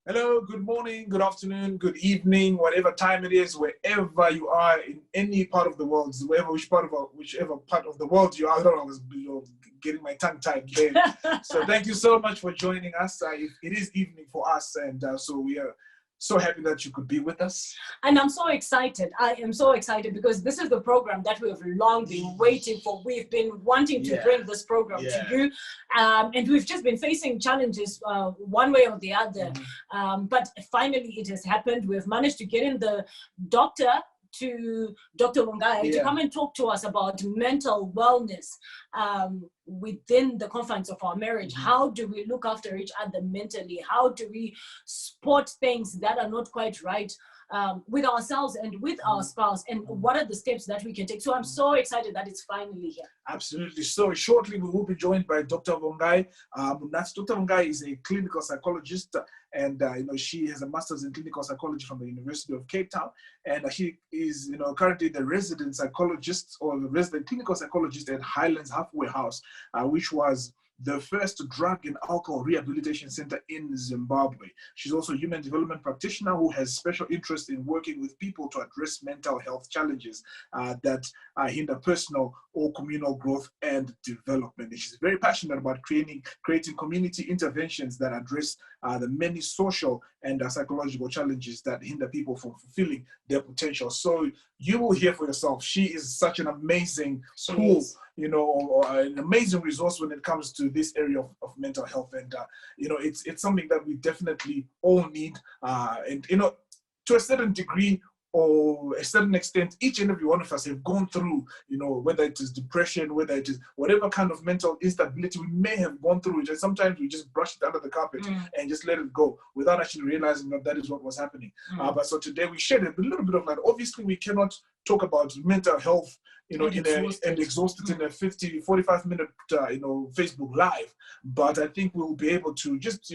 Hello, good morning, good afternoon, good evening, whatever time it is, wherever you are in any part of the world, whichever part of the world you are. I don't know, I was getting my tongue tied there. So thank you so much for joining us. It is evening for us, and so we are so happy that you could be with us. And I'm so excited. I am so excited because this is the program that we have long been waiting for. We've been wanting to bring this program to you. And we've just been facing challenges one way or the other. But finally it has happened. We've managed to get in the Dr. Vongai to come and talk to us about mental wellness within the confines of our marriage. How do we look after each other mentally? How do we spot things that are not quite right with ourselves and with our spouse? And what are the steps that we can take? So I'm so excited that it's finally here. Absolutely. So shortly we will be joined by Dr. Vongai Munatsi. Dr. Vongai is a clinical psychologist, and she has a master's in clinical psychology from the University of Cape Town, and she is currently the resident psychologist or the resident clinical psychologist at Highlands Halfway House, which was the first drug and alcohol rehabilitation center in Zimbabwe. She's also a human development practitioner who has special interest in working with people to address mental health challenges that hinder personal or communal growth and development. And she's very passionate about creating community interventions that address the many social and psychological challenges that hinder people from fulfilling their potential. So you will hear for yourself. She is such an amazing tool, an amazing resource when it comes to this area of mental health. And, it's something that we definitely all need. To a certain degree or a certain extent, each and every one of us have gone through, whether it is depression, whether it is whatever kind of mental instability we may have gone through. Sometimes we just brush it under the carpet and just let it go without actually realizing that is what was happening. But so today we shared a little bit of that. Obviously, we cannot talk about mental health exhausted in a 45-minute Facebook Live, but I think we'll be able to just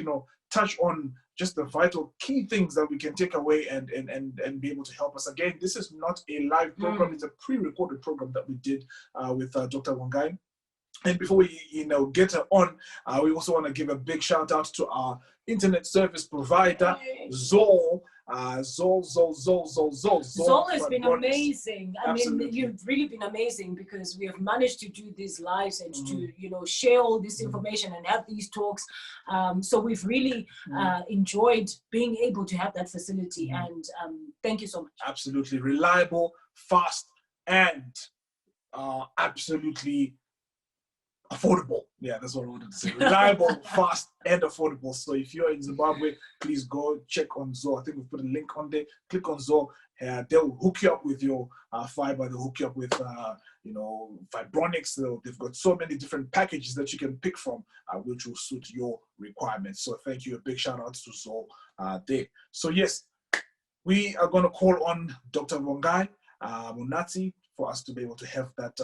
touch on just the vital key things that we can take away and be able to help us. Again, this is not a live program; it's a pre-recorded program that we did with Dr. Vongai. And before we get her on, we also want to give a big shout out to our internet service provider, Zol. Zol has been amazing. I mean, you've really been amazing because we have managed to do these lives and to share all this information and have these talks. So we've really enjoyed being able to have that facility, and thank you so much. Absolutely reliable, fast, and absolutely affordable. Yeah, that's what I wanted to say. Reliable, fast, and affordable. So if you're in Zimbabwe, please go check on Zol. I think we've put a link on there. Click on Zol. They'll hook you up with your fiber. They'll hook you up with, Vibronics. They've got so many different packages that you can pick from, which will suit your requirements. So thank you. A big shout out to Zol there. So yes, we are going to call on Dr. Vongai Munatsi for us to be able to have that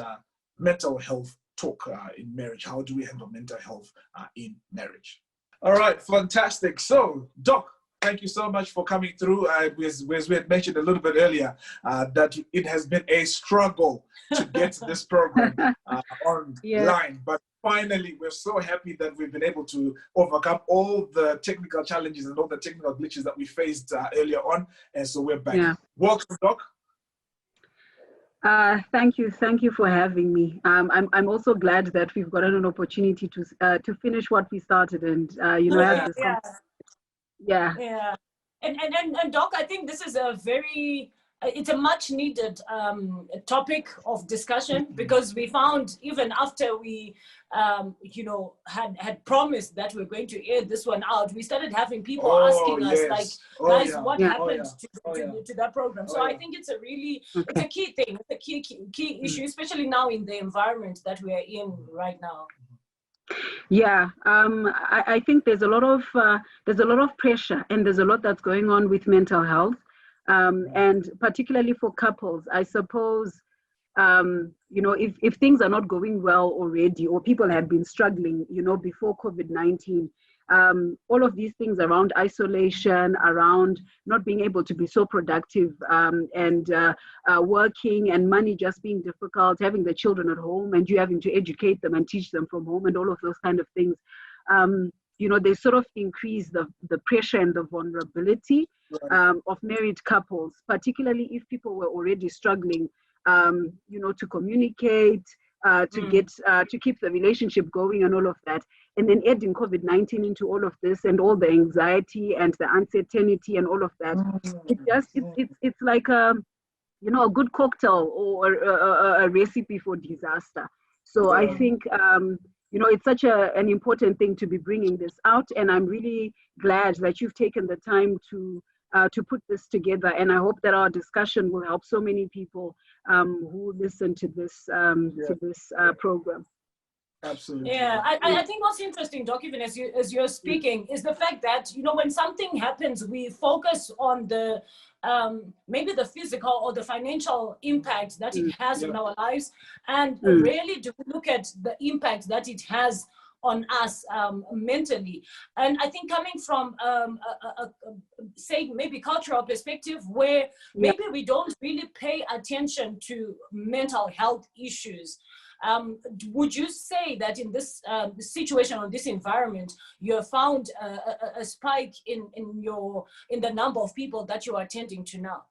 mental health talk in marriage. How do we handle mental health in marriage? All right, fantastic. So, Doc, thank you so much for coming through. As we had mentioned a little bit earlier, that it has been a struggle to get this program online, but finally, we're so happy that we've been able to overcome all the technical challenges and all the technical glitches that we faced earlier on, and so we're back. Yeah. Welcome, Doc. Thank you for having me. I'm also glad that we've gotten an opportunity to finish what we started and have this. And Doc, I think this is it's a much needed topic of discussion, because we found even after we had promised that we're going to air this one out, we started having people asking us guys, what happened to that program? So I think it's a key thing, it's a key issue, especially now in the environment that we are in right now. Yeah, I think there's a lot of pressure, and there's a lot that's going on with mental health. And particularly for couples, I suppose, if things are not going well already, or people have been struggling, before COVID-19, all of these things around isolation, around not being able to be so productive, and working, and money just being difficult, having the children at home and you having to educate them and teach them from home, and all of those kind of things. they sort of increase the pressure and the vulnerability of married couples, particularly if people were already struggling, to communicate, to keep the relationship going and all of that. And then adding COVID-19 into all of this and all the anxiety and the uncertainty and all of that, it's like a good cocktail or a recipe for disaster. So I think, it's such an important thing to be bringing this out. And I'm really glad that you've taken the time to put this together. And I hope that our discussion will help so many people who listen to this program. Absolutely. Yeah, I think what's interesting, Doc, even as you're speaking, is the fact that, when something happens, we focus on the maybe the physical or the financial impact that it has on our lives, and rarely do we look at the impact that it has on us mentally. And I think coming from say maybe cultural perspective, where maybe we don't really pay attention to mental health issues, would you say that in this situation or this environment, you have found a spike in the number of people that you are attending to now?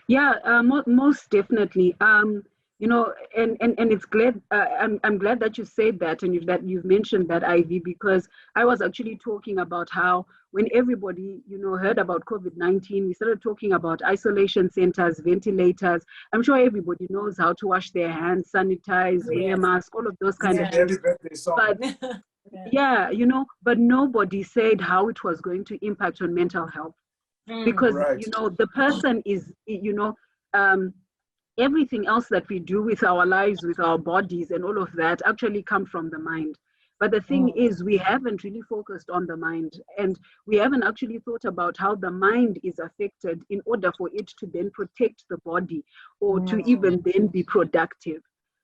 Yeah, most definitely. And it's glad. I'm glad that you said that, and that you've mentioned that, Ivy, because I was actually talking about how when everybody, heard about COVID-19, we started talking about isolation centers, ventilators. I'm sure everybody knows how to wash their hands, sanitize, wear a mask, all of those kind of things. But but nobody said how it was going to impact on mental health, because the person is, everything else that we do with our lives, with our bodies and all of that actually come from the mind. But the thing is, we haven't really focused on the mind, and we haven't actually thought about how the mind is affected in order for it to then protect the body or to even then be productive.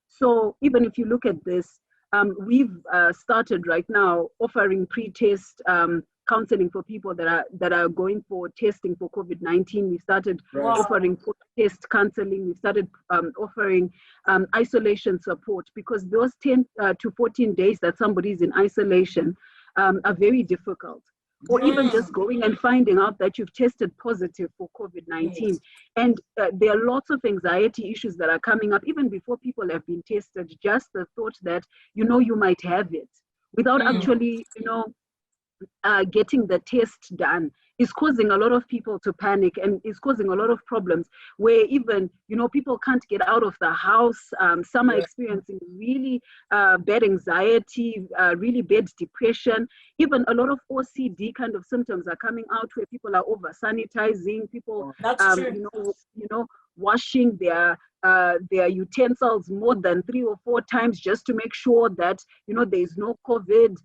So even if you look at this, we've started right now offering pre-test counseling for people that are going for testing for COVID-19. We started offering post-test counseling. We started offering isolation support, because those 10 to 14 days that somebody is in isolation are very difficult. Or even just going and finding out that you've tested positive for COVID-19. And there are lots of anxiety issues that are coming up even before people have been tested. Just the thought that, you might have it without actually, getting the test done is causing a lot of people to panic, and is causing a lot of problems where even, people can't get out of the house. Some are experiencing really bad anxiety, really bad depression. Even a lot of OCD kind of symptoms are coming out, where people are over sanitizing, people, washing their utensils more than 3 or 4 times just to make sure that, there's no COVID.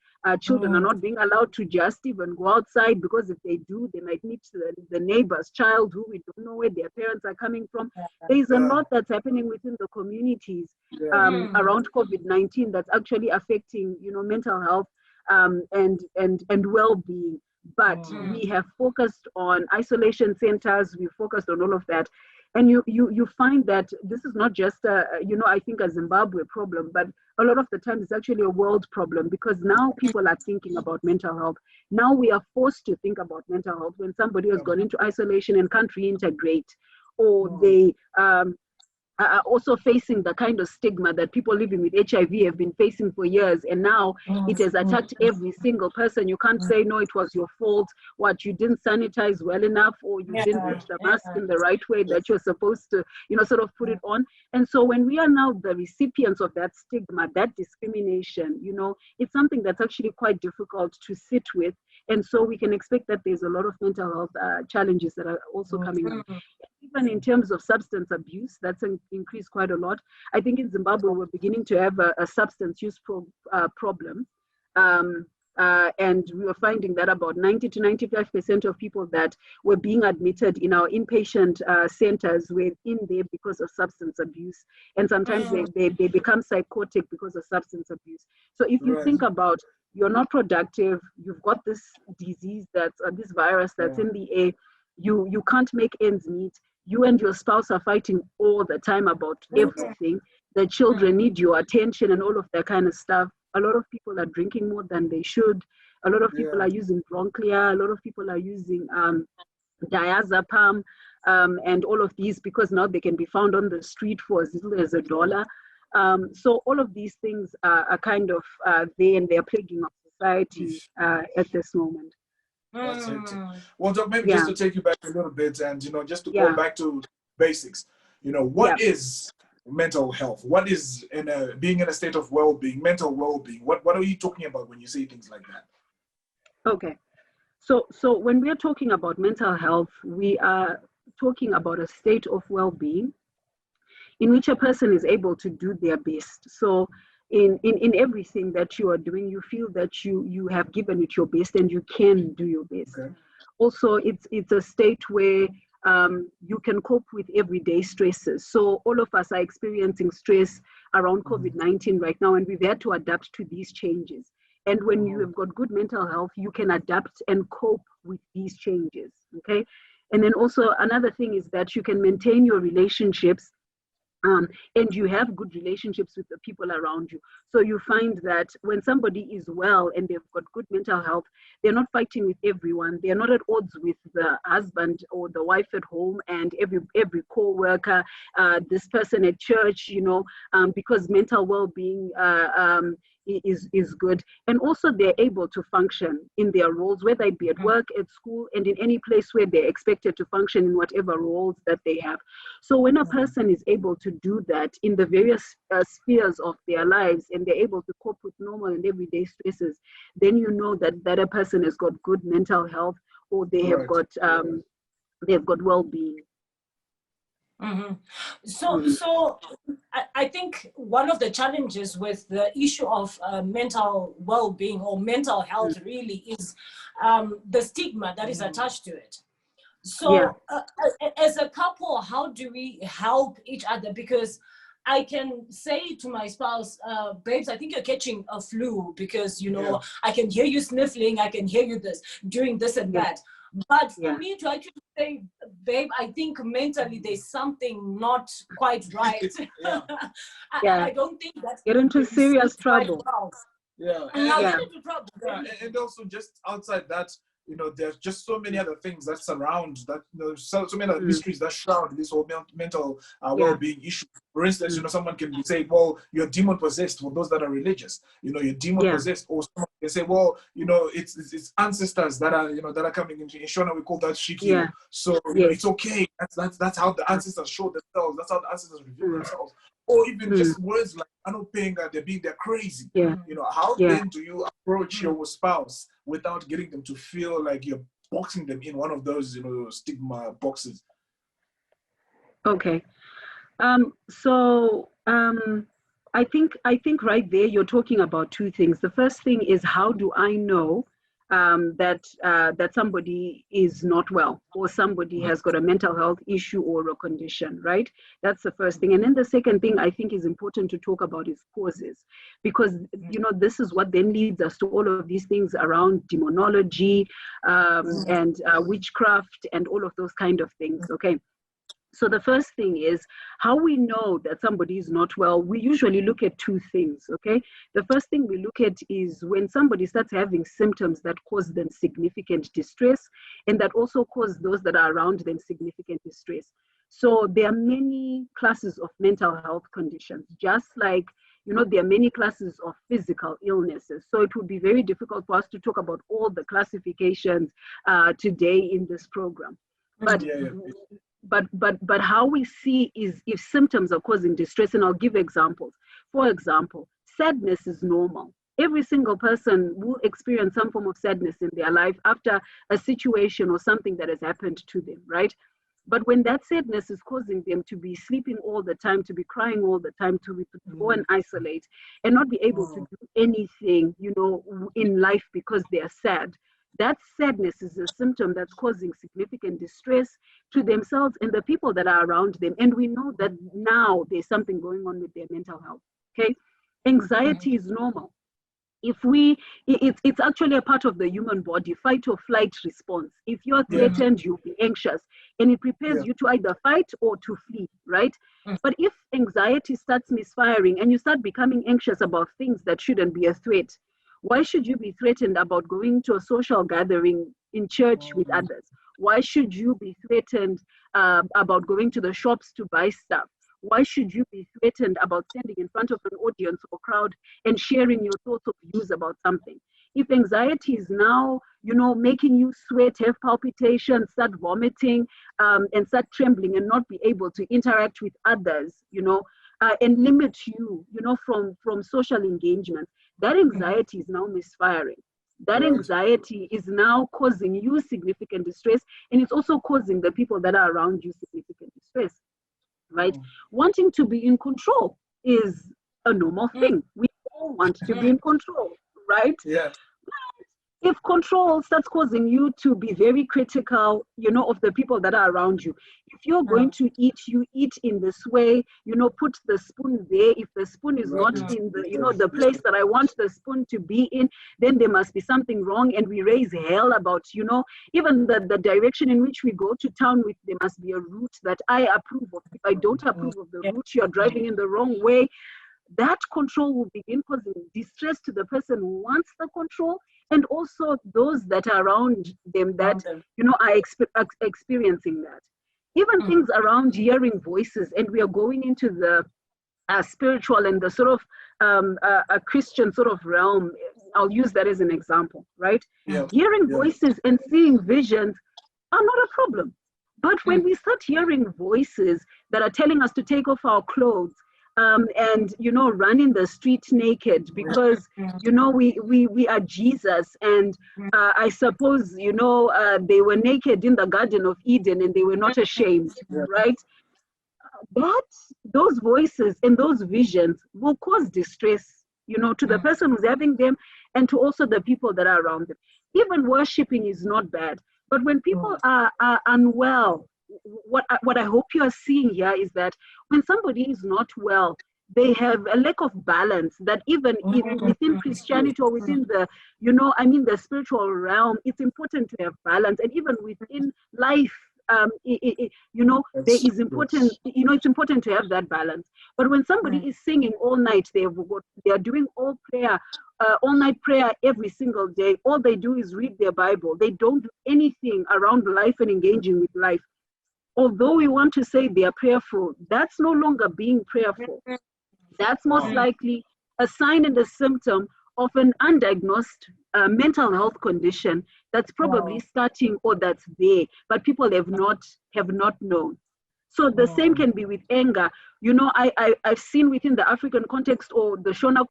Children are not being allowed to just even go outside, because if they do, they might meet the neighbor's child who we don't know where their parents are coming from. There's a lot that's happening within the communities around COVID-19 that's actually affecting, mental health and well-being. But we have focused on isolation centers, we focused on all of that. And you find that this is not just I think a Zimbabwe problem, but a lot of the time it's actually a world problem, because now people are thinking about mental health. Now we are forced to think about mental health when somebody has gone into isolation and can't reintegrate, or they are also facing the kind of stigma that people living with HIV have been facing for years, and now it has attacked every single person. You can't say, no, it was your fault, you didn't sanitize well enough, or you didn't put the mask in the right way that you're supposed to, sort of put it on. And so when we are now the recipients of that stigma, that discrimination, it's something that's actually quite difficult to sit with. And so we can expect that there's a lot of mental health challenges that are also coming up. Even in terms of substance abuse, that's increased quite a lot. I think in Zimbabwe, we're beginning to have a substance use problem. And we were finding that about 90 to 95% of people that were being admitted in our inpatient centers were in there because of substance abuse. And sometimes they become psychotic because of substance abuse. So if you think about, you're not productive, you've got this disease this virus that's in the air, you can't make ends meet, you and your spouse are fighting all the time about everything, the children need your attention and all of that kind of stuff. A lot of people are drinking more than they should. A lot of people are using Bronclia. A lot of people are using diazepam, and all of these, because now they can be found on the street for as little as $1. So all of these things are kind of there, and they're plaguing our society at this moment. That's it. Well, Doc, maybe just to take you back a little bit, and just to go back to basics. What is mental health? What is being in a state of well-being, mental well-being? What are you talking about when you say things like that? Okay, so when we are talking about mental health, we are talking about a state of well-being in which a person is able to do their best. So in everything that you are doing, you feel that you have given it your best and you can do your best. Okay. Also, it's a state where you can cope with everyday stresses. So all of us are experiencing stress around COVID-19 right now, and we've had to adapt to these changes. And when you have got good mental health, you can adapt and cope with these changes, okay? And then also another thing is that you can maintain your relationships, and you have good relationships with the people around you. So you find that when somebody is well and they've got good mental health, they're not fighting with everyone. They're not at odds with the husband or the wife at home and every co-worker, this person at church, because mental well-being is good. And also they're able to function in their roles, whether it be at work, at school, and in any place where they're expected to function in whatever roles that they have. So when a person is able to do that in the various spheres of their lives, and they're able to cope with normal and everyday stresses, then you know that a person has got good mental health, or they have got they've got well-being. So I think one of the challenges with the issue of mental well-being or mental health really is the stigma that is attached to it. So as a couple, how do we help each other? Because I can say to my spouse, babes, I think you're catching a flu because, I can hear you sniffling, I can hear you doing this and that. But for me to actually say, babe, I think mentally there's something not quite right. I don't think that's... Get into serious trouble. Get into trouble. And also just outside that, there's just so many other things that surround that, so many other mysteries that shroud this whole mental well-being issue. For instance, someone can be saying, well, you're demon possessed for those that are religious. You're demon possessed, or someone can say, well, it's ancestors that are coming into Shona. We call that shiki. So it's okay. That's how the ancestors show themselves. That's how the ancestors reveal themselves. Or even just words like, I don't think that they're crazy. How then do you approach your spouse without getting them to feel like you're boxing them in one of those, stigma boxes? Okay. I think right there you're talking about two things. The first thing is, how do I know that somebody is not well, or somebody has got a mental health issue or a condition, right? That's the first thing. And then the second thing I think is important to talk about is causes, because this is what then leads us to all of these things around demonology and witchcraft and all of those kind of things. Okay. So the first thing is how we know that somebody is not well. We usually look at two things, okay? The first thing we look at is when somebody starts having symptoms that cause them significant distress, and that also cause those that are around them significant distress. So there are many classes of mental health conditions, just like, there are many classes of physical illnesses. So it would be very difficult for us to talk about all the classifications today in this program. But how we see is if symptoms are causing distress, and I'll give examples. For example, sadness is normal. Every single person will experience some form of sadness in their life after a situation or something that has happened to them, right? But when that sadness is causing them to be sleeping all the time, to be crying all the time, to go and isolate and not be able to do anything, in life because they are sad, that sadness is a symptom that's causing significant distress to themselves and the people that are around them. And we know that now there's something going on with their mental health, okay? Anxiety is normal. It's actually a part of the human body, fight or flight response. If you're threatened, you'll be anxious, and it prepares you to either fight or to flee, right? But if anxiety starts misfiring and you start becoming anxious about things that shouldn't be a threat, Why should you be threatened about going to a social gathering in church with others? Why should you be threatened about going to the shops to buy stuff? Why should you be threatened about standing in front of an audience or crowd and sharing your thoughts or views about something? If anxiety is now, making you sweat, have palpitations, start vomiting, and start trembling and not be able to interact with others, and limit you, from social engagement, that anxiety is now misfiring. That anxiety is now causing you significant distress, and it's also causing the people that are around you significant distress, right? Wanting to be in control is a normal thing. We all want to be in control, right? Yeah. If control starts causing you to be very critical, of the people that are around you, if you're going to eat, you eat in this way, put the spoon there. If the spoon is not in the, the place that I want the spoon to be in, then there must be something wrong. And we raise hell about, even the direction in which we go to town with, there must be a route that I approve of. If I don't approve of the route, you're driving in the wrong way. That control will begin causing distress to the person who wants the control, and also those that are around them that, are experiencing that. Even things around hearing voices, and we are going into the spiritual and the sort of a Christian sort of realm. I'll use that as an example, right? Yeah. Hearing voices and seeing visions are not a problem. But when we start hearing voices that are telling us to take off our clothes, and run in the street naked because we are Jesus, and I suppose they were naked in the Garden of Eden and they were not ashamed, right? Those voices and those visions will cause distress, to the person who's having them and to also the people that are around them. Even worshiping is not bad, but when people are unwell, what I hope you are seeing here is that when somebody is not well, they have a lack of balance, that even within Christianity or within the, the spiritual realm, it's important to have balance. And even within life, there is important, it's important to have that balance. But when somebody is singing all night, they are doing all night prayer every single day, all they do is read their Bible. They don't do anything around life and engaging with life. Although we want to say they are prayerful, that's no longer being prayerful. That's most likely a sign and a symptom of an undiagnosed mental health condition that's probably starting or that's there, but people have not known. So the same can be with anger. I've seen within the African context or the Shona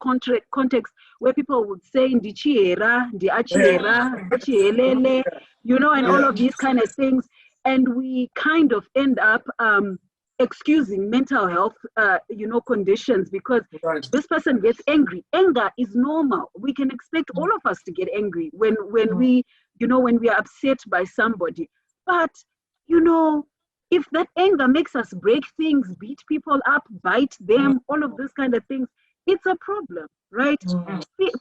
context where people would say, Ndichiera, Ndiachiera, Ndichielele, and all of these kind of things. And we kind of end up excusing mental health, conditions because this person gets angry. Anger is normal. We can expect all of us to get angry when we are upset by somebody. But, if that anger makes us break things, beat people up, bite them, all of those kind of things, it's a problem, right?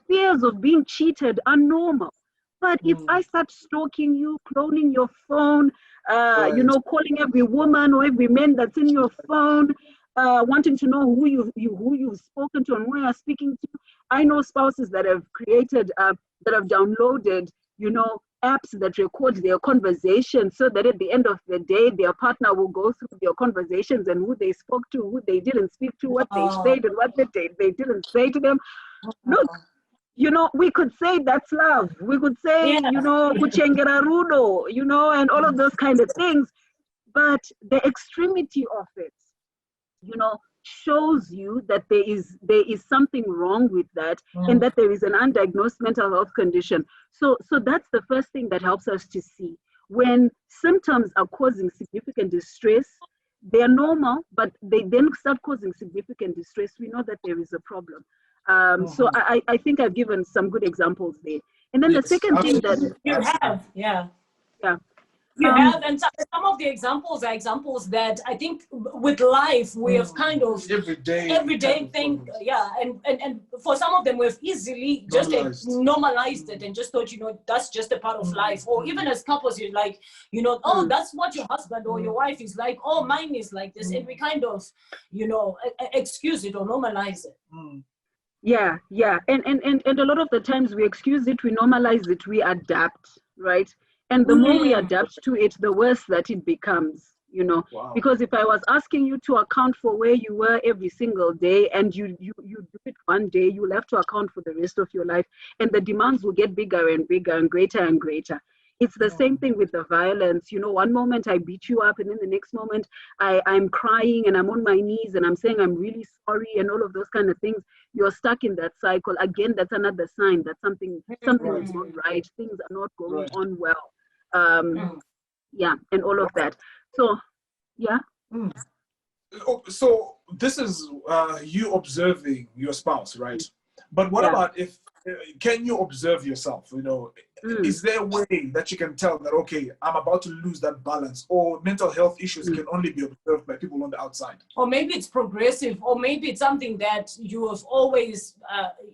Fears of being cheated are normal. But if I start stalking you, cloning your phone, calling every woman or every man that's in your phone, wanting to know who you've spoken to and who you're speaking to. I know spouses that have created, that have downloaded, apps that record their conversations so that at the end of the day, their partner will go through their conversations and who they spoke to, who they didn't speak to, what they said and what they didn't say to them. Look, we could say that's love. We could say, kuchengera rudo, and all of those kind of things. But the extremity of it, shows you that there is something wrong with that, and that there is an undiagnosed mental health condition. So that's the first thing that helps us to see. When symptoms are causing significant distress, they are normal, but they then start causing significant distress. We know that there is a problem. So I think I've given some good examples there. And then the second thing that you have, you have, and some of the examples are examples that I think with life we have kind of everyday thing, and for some of them we've easily just normalized it and just thought, that's just a part of life. Or even as couples, you're like, oh, that's what your husband or your wife is like. Oh, mine is like this, and we kind of, excuse it or normalize it. Yeah, yeah. And a lot of the times we excuse it, we normalize it, we adapt, right? And the more we adapt to it, the worse that it becomes, you know. Wow. Because if I was asking you to account for where you were every single day and you do it one day, you'll have to account for the rest of your life. And the demands will get bigger and bigger and greater and greater. It's the same thing with the violence. You know, one moment I beat you up, and then the next moment I'm crying and I'm on my knees and I'm saying I'm really sorry and all of those kind of things. You're stuck in that cycle. Again, that's another sign that something is not right. Things are not going on well. Yeah, and all of that. So, yeah. So this is you observing your spouse, right? But what about if, can you observe yourself? You know, is there a way that you can tell that, okay, I'm about to lose that balance, or mental health issues can only be observed by people on the outside? Or maybe it's progressive, or maybe it's something that you have always,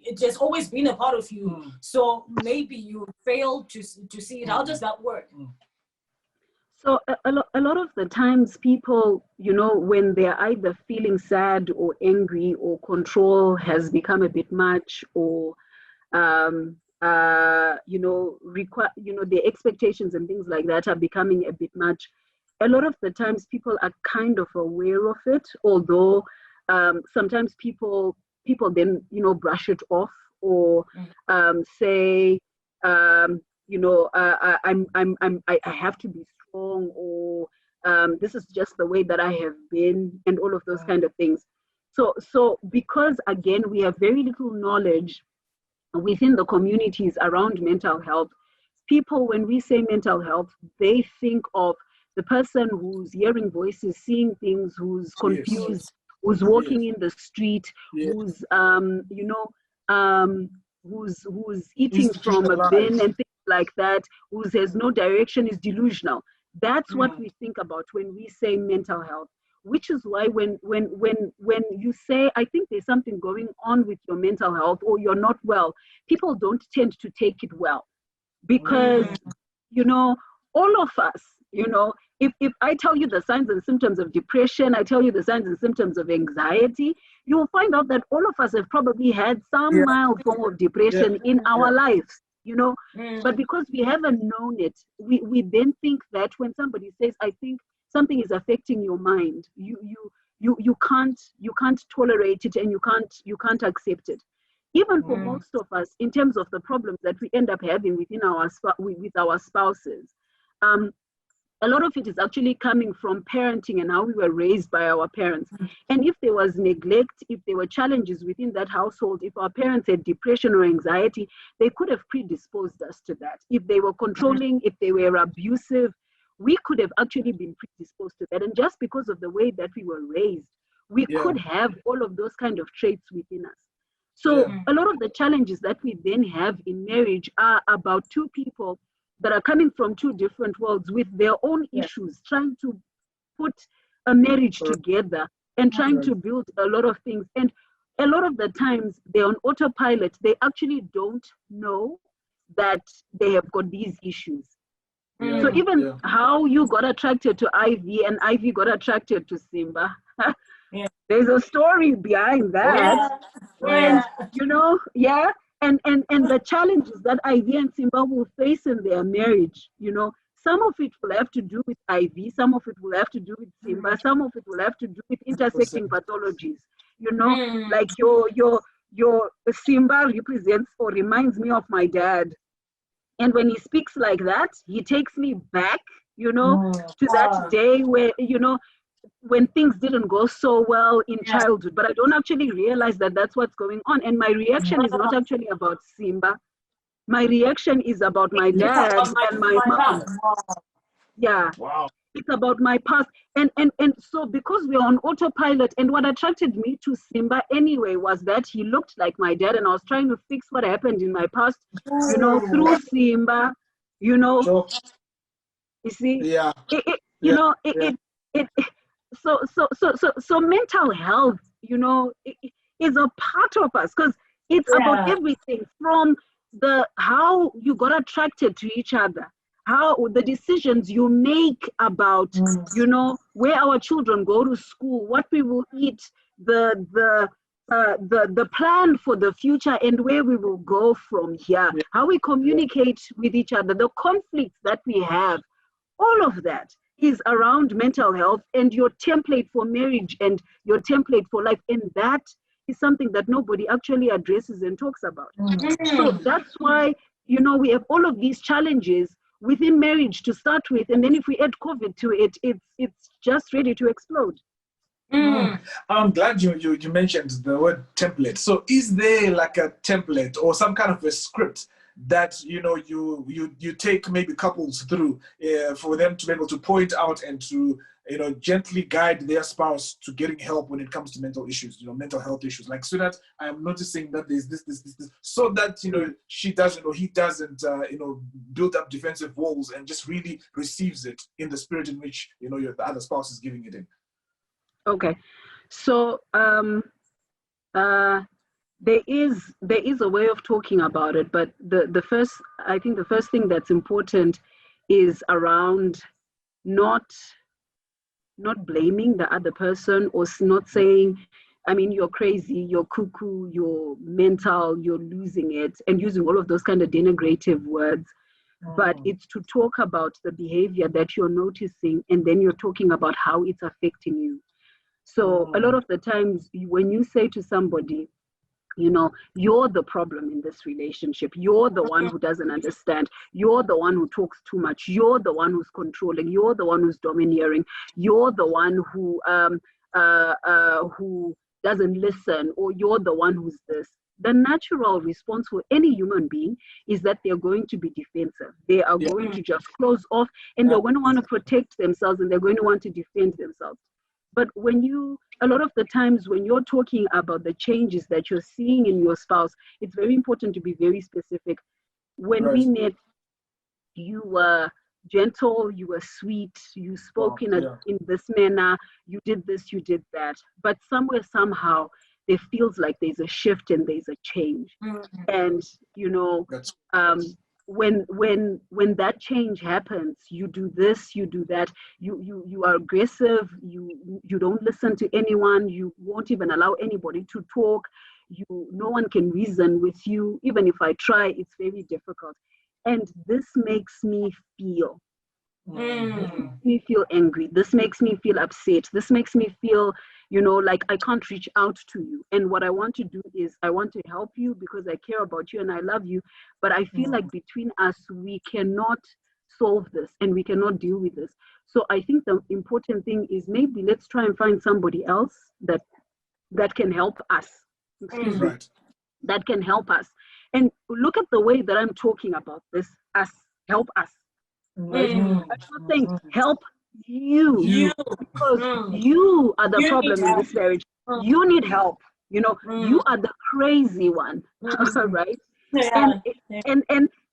it has always been a part of you. So maybe you fail to see it. How does that work? So a lot of the times people, you know, when they're either feeling sad or angry or control has become a bit much, or you know, the expectations and things like that are becoming a bit much. A lot of the times people are kind of aware of it, although sometimes people then, you know, brush it off, or say, you know, I have to be strong, or this is just the way that I have been, and all of those kind of things. So because again, we have very little knowledge within the communities around mental health, people, when we say mental health, they think of the person who's hearing voices, seeing things, who's confused, who's walking in the street, who's you know, who's eating from a bin and things like that, who has no direction, is delusional. That's what we think about when we say mental health. Which is why when you say, I think there's something going on with your mental health, or you're not well, people don't tend to take it well, because you know, all of us, you know, if I tell you the signs and symptoms of depression, I tell you the signs and symptoms of anxiety, you will find out that all of us have probably had some mild form of depression in our lives, you know. But because we haven't known it, we then think that when somebody says, I think something is affecting your mind, you can't tolerate it, and you can't accept it. Even for most of us, in terms of the problems that we end up having with our spouses, a lot of it is actually coming from parenting and how we were raised by our parents. And if there was neglect, if there were challenges within that household, if our parents had depression or anxiety, they could have predisposed us to that. If they were controlling, if they were abusive, we could have actually been predisposed to that. And just because of the way that we were raised, we could have all of those kind of traits within us. So a lot of the challenges that we then have in marriage are about two people that are coming from two different worlds with their own issues, trying to put a marriage together and trying to build a lot of things. And a lot of the times they're on autopilot. They actually don't know that they have got these issues. So even how you got attracted to Ivy and Ivy got attracted to Simba, there's a story behind that. And you know, and the challenges that Ivy and Simba will face in their marriage, you know, some of it will have to do with Ivy, some of it will have to do with Simba, some of it will have to do with intersecting pathologies. You know, like your Simba represents or reminds me of my dad. And when he speaks like that, he takes me back, you know, to that day where, you know, when things didn't go so well in childhood. But I don't actually realize that that's what's going on. And my reaction is not actually about Simba. My reaction is about my dad and my mom. It's about my past. And so because we're on autopilot, and what attracted me to Simba anyway was that he looked like my dad, and I was trying to fix what happened in my past, you know, through Simba, you know. You see? So mental health, you know, is a part of us, because it's about everything from how you got attracted to each other, how the decisions you make about, you know, where our children go to school, what we will eat, the the plan for the future and where we will go from here, how we communicate with each other, the conflicts that we have, all of that is around mental health and your template for marriage and your template for life. And that is something that nobody actually addresses and talks about. So that's why, you know, we have all of these challenges within marriage to start with. And then if we add COVID to it, it's just ready to explode. I'm glad you mentioned the word template. So is there like a template or some kind of a script that, you know, you take maybe couples through for them to be able to point out and to, you know, gently guide their spouse to getting help when it comes to mental issues, you know, mental health issues, like, so that I am noticing that there's this, so that, you know, she doesn't or he doesn't, you know, build up defensive walls and just really receives it in the spirit in which, you know, the other spouse is giving it in. Okay, so there is a way of talking about it, but I think the first thing that's important is around not blaming the other person or not saying, I mean, you're crazy, you're cuckoo, you're mental, you're losing it, and using all of those kind of denigrative words. But it's to talk about the behavior that you're noticing, and then you're talking about how it's affecting you. So a lot of the times when you say to somebody, you know, you're the problem in this relationship, you're the one who doesn't understand, you're the one who talks too much, you're the one who's controlling, you're the one who's domineering, you're the one who doesn't listen, or you're the one who's this. The natural response for any human being is that they're going to be defensive. They are going to just close off, and they're going to want to protect themselves, and they're going to want to defend themselves. But a lot of the times when you're talking about the changes that you're seeing in your spouse, it's very important to be very specific. When we met, you were gentle, you were sweet, you spoke in this manner, you did this, you did that. But somewhere, somehow, there feels like there's a shift and there's a change. And, you know, when that change happens, you do this, you do that, you are aggressive, you don't listen to anyone, you won't even allow anybody to talk, no one can reason with you. Even if I try, it's very difficult. And this makes me feel angry, this makes me feel upset, this makes me feel, you know, like I can't reach out to you. And what I want to do is I want to help you because I care about you and I love you, but I feel like between us we cannot solve this and we cannot deal with this. So I think the important thing is maybe let's try and find somebody else that can help us. Excuse me. That can help us. And look at the way that I'm talking about this, us, help us. Right? I'm not saying help you because you are the problem in this marriage. You need help. You know, you are the crazy one, right?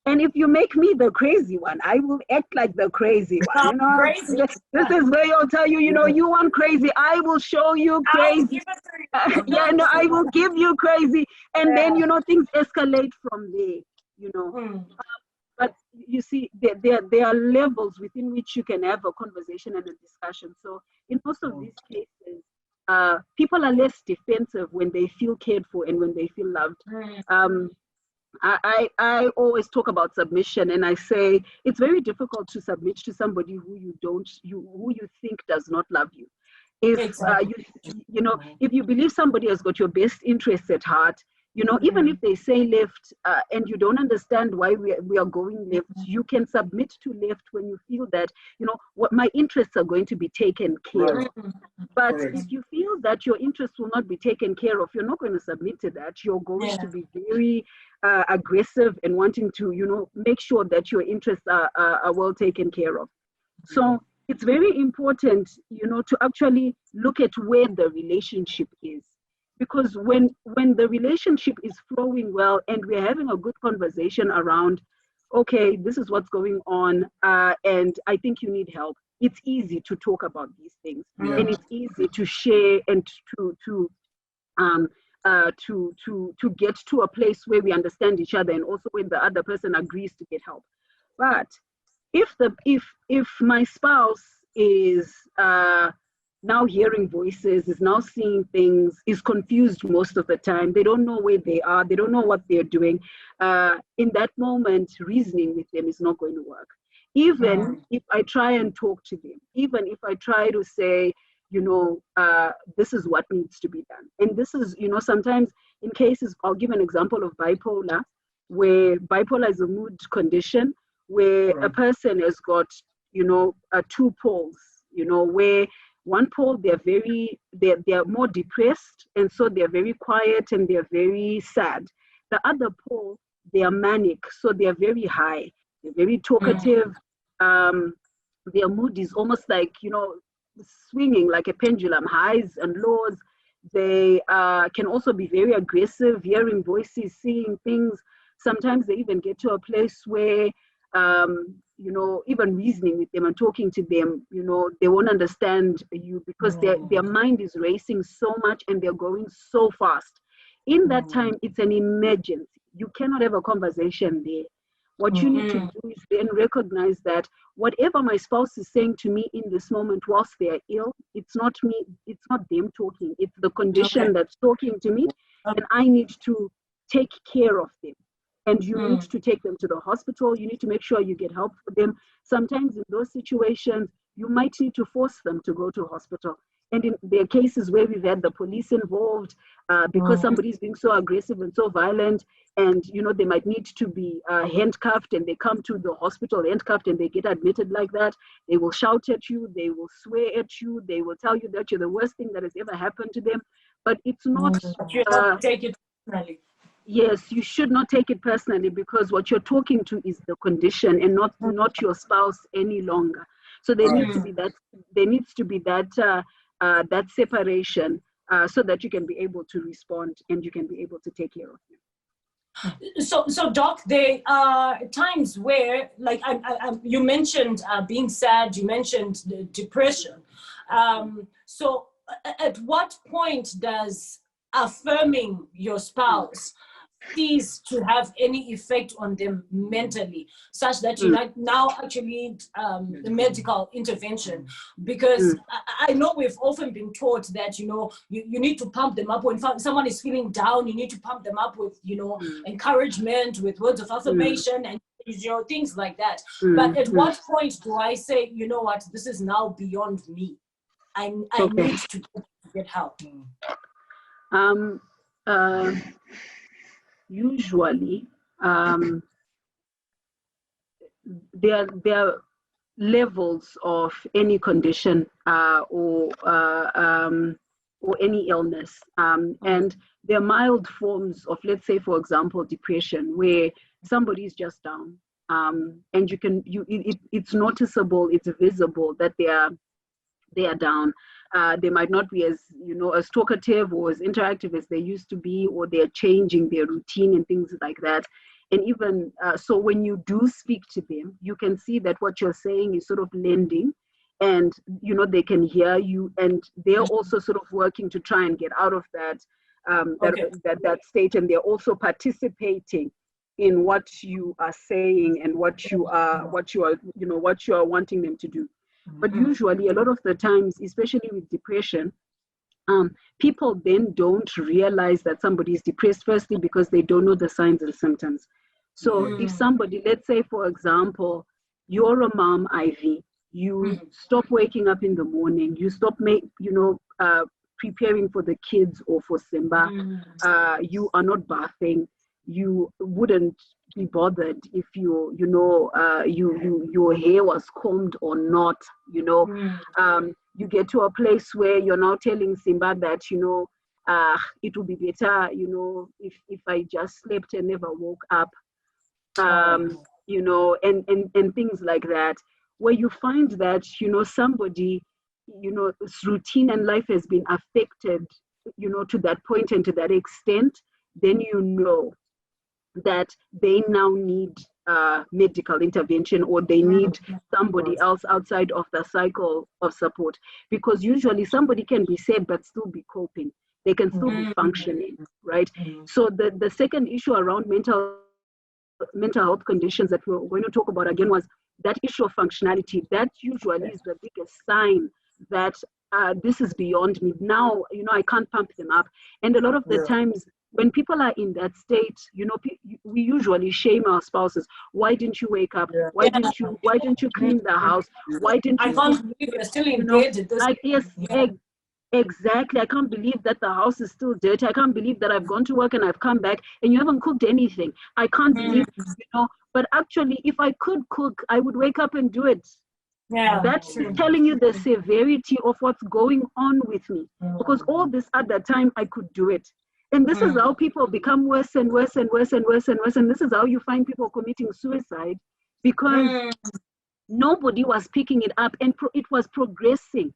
And if you make me the crazy one, I will act like the crazy one. You know, this is where I'll tell you, you know, you want crazy, I will show you crazy. I will give you crazy, and then, you know, things escalate from there. You know. But you see, there are levels within which you can have a conversation and a discussion. So in most of these cases, people are less defensive when they feel cared for and when they feel loved. I always talk about submission, and I say it's very difficult to submit to somebody who you think does not love you. If you know, if you believe somebody has got your best interests at heart, you know, even if they say left and you don't understand why we are going left, you can submit to left when you feel that, you know, what my interests are going to be taken care of. But if you feel that your interests will not be taken care of, you're not going to submit to that. You're going to be very aggressive and wanting to, you know, make sure that your interests are well taken care of. So it's very important, you know, to actually look at where the relationship is. Because when the relationship is flowing well and we're having a good conversation around, okay, this is what's going on, and I think you need help, it's easy to talk about these things, and it's easy to share and to get to a place where we understand each other, and also when the other person agrees to get help. But if my spouse is now hearing voices, is now seeing things, is confused most of the time. They don't know where they are. They don't know what they're doing. In that moment, reasoning with them is not going to work. Even if I try and talk to them, even if I try to say, this is what needs to be done. And this is, sometimes in cases, I'll give an example of bipolar, where bipolar is a mood condition where a person has got, two poles, where one pole, they're more depressed, and so they're very quiet and they're very sad. The other pole, they are manic, so they're very high, they're very talkative. Their mood is almost like, swinging like a pendulum, highs and lows. They can also be very aggressive, hearing voices, seeing things. Sometimes they even get to a place where, even reasoning with them and talking to them, they won't understand you because their mind is racing so much and they're going so fast. In that time, it's an emergency. You cannot have a conversation there. What you need to do is then recognize that whatever my spouse is saying to me in this moment whilst they're ill, it's not me, it's not them talking, it's the condition that's talking to me, and I need to take care of them. And you need to take them to the hospital. You need to make sure you get help for them. Sometimes in those situations, you might need to force them to go to hospital. And there are cases where we've had the police involved because somebody's being so aggressive and so violent, and they might need to be handcuffed, and they come to the hospital handcuffed and they get admitted like that. They will shout at you, they will swear at you, they will tell you that you're the worst thing that has ever happened to them. But it's not... you don't take it personally. Yes, you should not take it personally, because what you're talking to is the condition and not your spouse any longer. So there needs to be that. There needs to be that that separation so that you can be able to respond and you can be able to take care of them. So Doc, there are times where, like you mentioned being sad, you mentioned depression. So at what point does affirming your spouse cease to have any effect on them mentally, such that you now actually need the medical intervention? Because I know we've often been taught that, you need to pump them up. When someone is feeling down, you need to pump them up with, encouragement, with words of affirmation and, things like that. But at what point do I say, you know what, this is now beyond me? I need to get help. Usually, there are levels of any condition or any illness, and there are mild forms of, let's say, for example, depression, where somebody is just down, and it's noticeable, it's visible that they are down. They might not be as talkative or as interactive as they used to be, or they're changing their routine and things like that. And even so, when you do speak to them, you can see that what you're saying is sort of lending, and they can hear you, and they're also sort of working to try and get out of that that state, and they're also participating in what you are saying and what you are wanting them to do. But usually, a lot of the times, especially with depression, people then don't realize that somebody is depressed, firstly, because they don't know the signs and symptoms. So if somebody, let's say, for example, you're a mom, Ivy, you stop waking up in the morning, you stop preparing for the kids or for Simba, you are not bathing, you wouldn't be bothered if your hair was combed or not. You get to a place where you're now telling Simba that it would be better if I just slept and never woke up, and things like that, where you find that somebody routine and life has been affected to that point and to that extent. Then that they now need medical intervention, or they need somebody else outside of the cycle of support, because usually somebody can be sad but still be coping. They can still be functioning, right? So the second issue around mental health conditions that we're going to talk about again was that issue of functionality. That usually is the biggest sign that this is beyond me. Now, I can't pump them up. And a lot of the times when people are in that state, we usually shame our spouses. Why didn't you wake up? Why didn't you clean the house? Why didn't you? I can't believe you're still in bed at this. Yes, exactly. I can't believe that the house is still dirty. I can't believe that I've gone to work and I've come back and you haven't cooked anything. I can't believe, but actually if I could cook, I would wake up and do it. Yeah, that's telling you the severity of what's going on with me, because all this other time I could do it. And this is how people become worse and worse and worse and worse and worse. And this is how you find people committing suicide, because nobody was picking it up and it was progressing.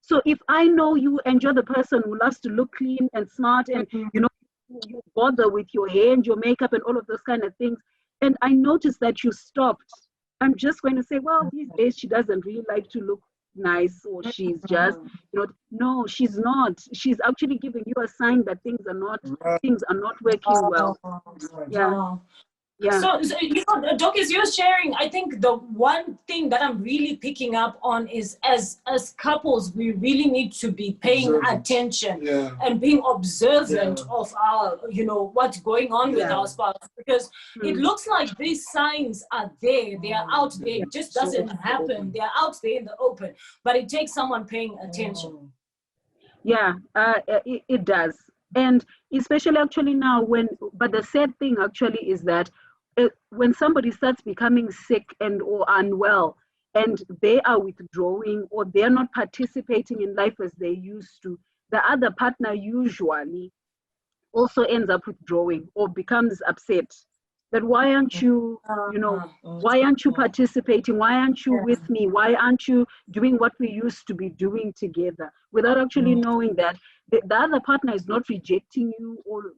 So if I know you and you're the person who loves to look clean and smart and, you bother with your hair and your makeup and all of those kind of things, and I noticed that you stopped, I'm just going to say, well, these days she doesn't really like to look nice, or she's just, no, she's not. She's actually giving you a sign that things are not working well. Yeah. So Doc, as you're sharing, I think the one thing that I'm really picking up on is as couples, we really need to be paying attention and being observant of our, what's going on with our spouse, because it looks like these signs are there. They are out there. It just doesn't happen. They are out there in the open, but it takes someone paying attention. Yeah, it does. And especially actually now but the sad thing actually is that when somebody starts becoming sick and or unwell and they are withdrawing or they're not participating in life as they used to, the other partner usually also ends up withdrawing or becomes upset. That why aren't you, why aren't you participating? Why aren't you with me? Why aren't you doing what we used to be doing together? Without actually knowing that the other partner is not rejecting you, or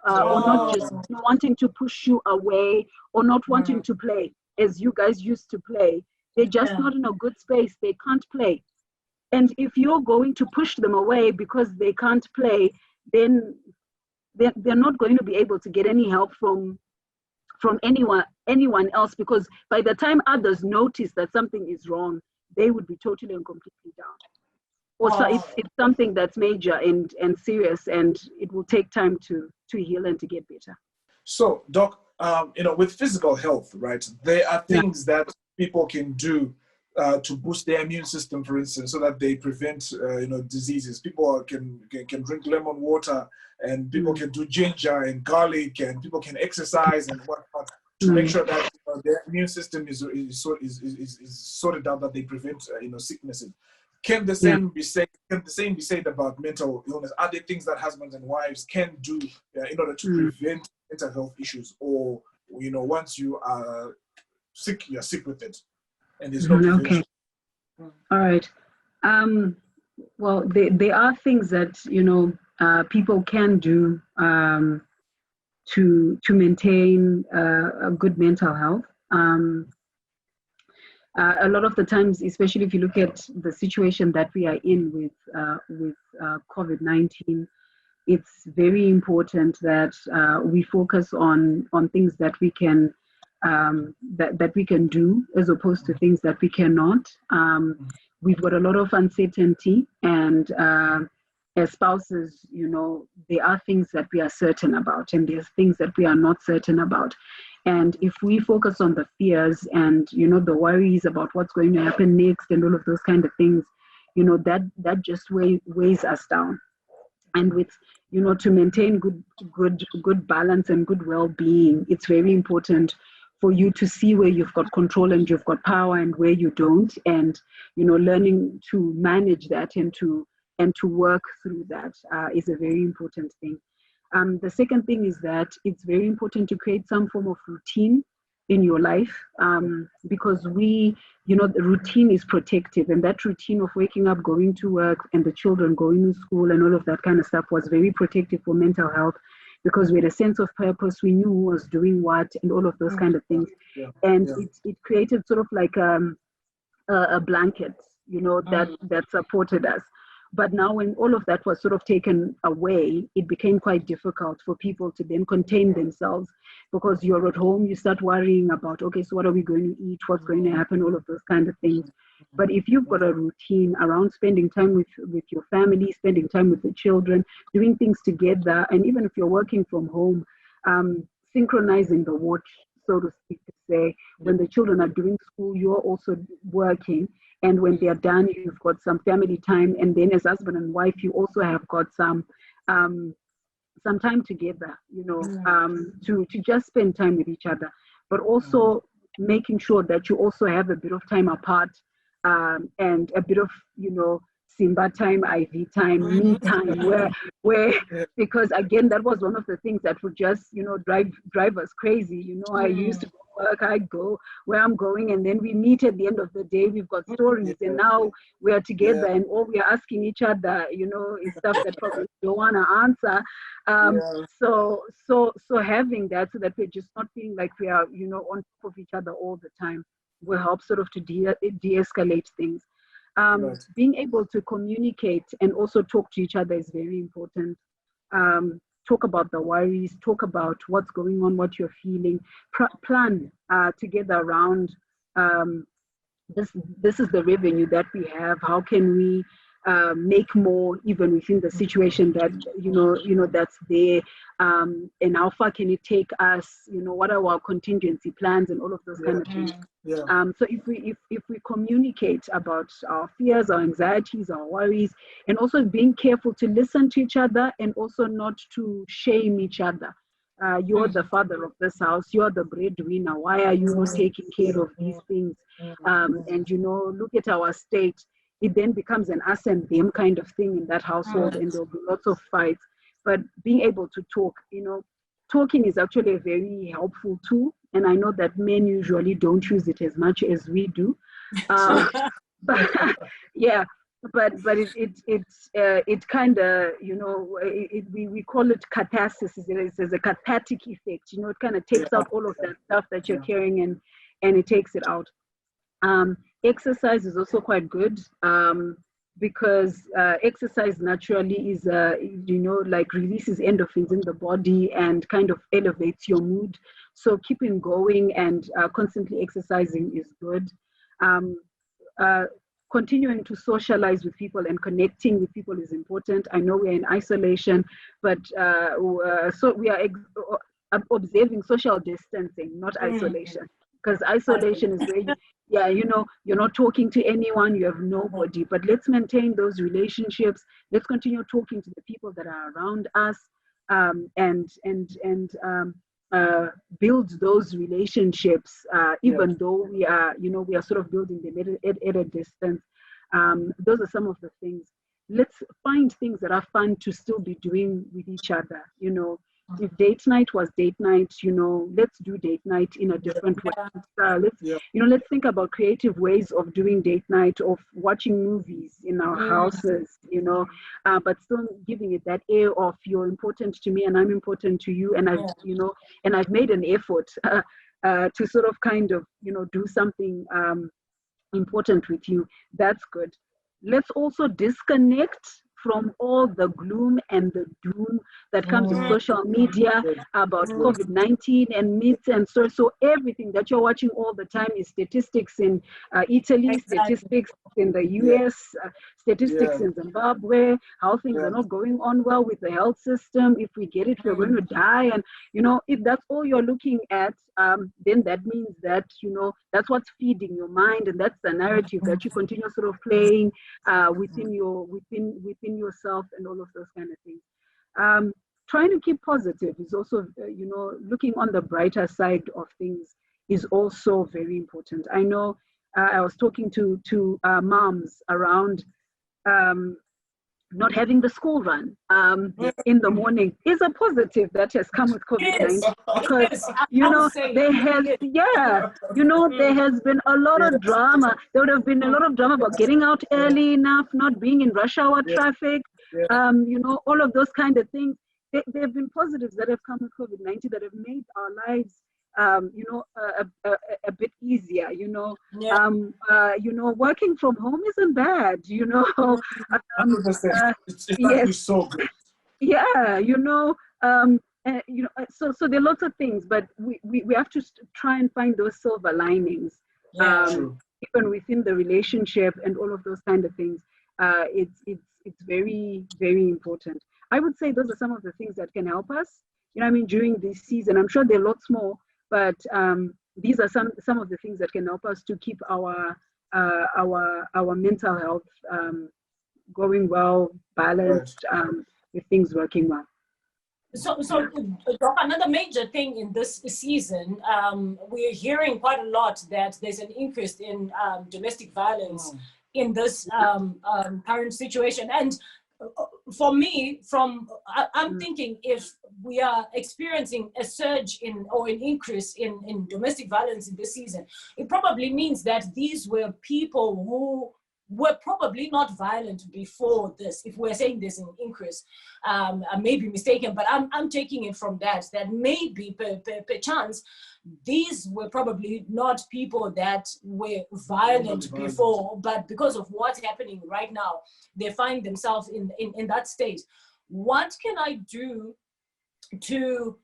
or not just wanting to push you away, or not wanting to play as you guys used to play. They're just not in a good space. They can't play. And if you're going to push them away because they can't play, then they're not going to be able to get any help from anyone else, because by the time others notice that something is wrong, they would be totally and completely down. Also, it's something that's major and serious, and it will take time to heal and to get better. So, Doc, with physical health, right, there are things that people can do to boost their immune system, for instance, so that they prevent, diseases. People can drink lemon water, and people can do ginger and garlic, and people can exercise and whatnot to make sure that their immune system is sorted out, that they prevent, sicknesses. Can the same be said? Can the same be said about mental illness? Are there things that husbands and wives can do in order to prevent mental health issues, or once you are sick, you're sick with it, and there's no prevention? Okay. All right. Well, there are things that people can do to maintain a good mental health. A lot of the times, especially if you look at the situation that we are in with COVID-19, it's very important that we focus on things that we can that we can do, as opposed to things that we cannot. We've got a lot of uncertainty, and as spouses, there are things that we are certain about, and there's things that we are not certain about. And if we focus on the fears and, the worries about what's going to happen next and all of those kind of things, that just weighs us down. And with, to maintain good balance and good well-being, it's very important for you to see where you've got control and you've got power and where you don't, and, learning to manage that and to work through that is a very important thing. The second thing is that it's very important to create some form of routine in your life, because the routine is protective, and that routine of waking up, going to work, and the children going to school and all of that kind of stuff was very protective for mental health, because we had a sense of purpose. We knew who was doing what and all of those kind of things. And it created sort of like a blanket, that supported us. But now when all of that was sort of taken away, it became quite difficult for people to then contain themselves, because you're at home, you start worrying about, okay, so what are we going to eat? What's going to happen? All of those kind of things. But if you've got a routine around spending time with your family, spending time with the children, doing things together, and even if you're working from home, synchronizing the watch, so to speak, to say, when the children are doing school, you're also working. And when they're done, you've got some family time. And then as husband and wife, you also have got some time together, to just spend time with each other, but also making sure that you also have a bit of time apart, and a bit of, Simba time, IV time, me time, where because again, that was one of the things that would just, drive us crazy. I used to go to work, I go where I'm going, and then we meet at the end of the day, we've got stories, and now we are together, and all we are asking each other, is stuff that probably don't want to answer. So having that, so that we're just not feeling like we are, on top of each other all the time, will help sort of to de-escalate things. Being able to communicate and also talk to each other is very important. Talk about the worries, talk about what's going on, what you're feeling, plan together around this is the revenue that we have. How can we make more even within the situation that that's there, and how far can it take us? What are our contingency plans and all of those kind of things. So if we communicate about our fears, our anxieties, our worries, and also being careful to listen to each other and also not to shame each other. You're the father of this house, you're the breadwinner, why are you not taking care of these things? And look at our state. It then becomes an us and them kind of thing in that household, and there'll be lots of fights. But being able to talk, talking is actually a very helpful tool, and I know that men usually don't use it as much as we do. But it kind of, we call it catharsis. There's a cathartic effect. It kind of takes out all of that stuff that you're carrying, and it takes it out. Exercise is also quite good, because exercise naturally is, like releases endorphins in the body and kind of elevates your mood. So keeping going and constantly exercising is good. Continuing to socialize with people and connecting with people is important. I know we're in isolation, but so we are observing social distancing, not isolation. Because isolation is where you're not talking to anyone, you have nobody. But let's maintain those relationships. Let's continue talking to the people that are around us, and build those relationships, even though we are sort of building them at a distance. Those are some of the things. Let's find things that are fun to still be doing with each other. If date night was date night, let's do date night in a different way. Let's think about creative ways of doing date night, of watching movies in our houses, but still giving it that air of you're important to me and I'm important to you, and I've made an effort to sort of kind of do something important with you. That's good. Let's also disconnect from all the gloom and the doom that comes with social media about COVID-19 and myths and so everything that you're watching all the time is statistics in Italy, statistics in the US, statistics in Zimbabwe, how things are not going on well with the health system. If we get it, we're going to die. And, if that's all you're looking at, then that means that, that's what's feeding your mind, and that's the narrative that you continue sort of playing within yourself and all of those kind of things. Trying to keep positive is also, looking on the brighter side of things is also very important. I know I was talking to moms around not having the school run in the morning is a positive that has come with COVID-19, because there has been a lot of drama. There would have been a lot of drama about getting out early enough, not being in rush hour traffic, all of those kind of things. There have been positives that have come with COVID-19 that have made our lives a bit easier, working from home isn't bad, 100%. It's so good. So there are lots of things, but we have to try and find those silver linings even within the relationship and all of those kind of things. It's very, very important. I would say those are some of the things that can help us, during this season. I'm sure there are lots more, but these are some of the things that can help us to keep our mental health going well, balanced, with things working well. So, Doc, another major thing in this season, we're hearing quite a lot that there's an increase in domestic violence in this current situation. And for me, I'm thinking if we are experiencing a surge or an increase in domestic violence in this season, it probably means that these were people who were probably not violent before this. If we're saying there's an increase, I may be mistaken, but I'm taking it from that maybe perchance these were probably not people that were violent before, but because of what's happening right now, they find themselves in that state. What can I do to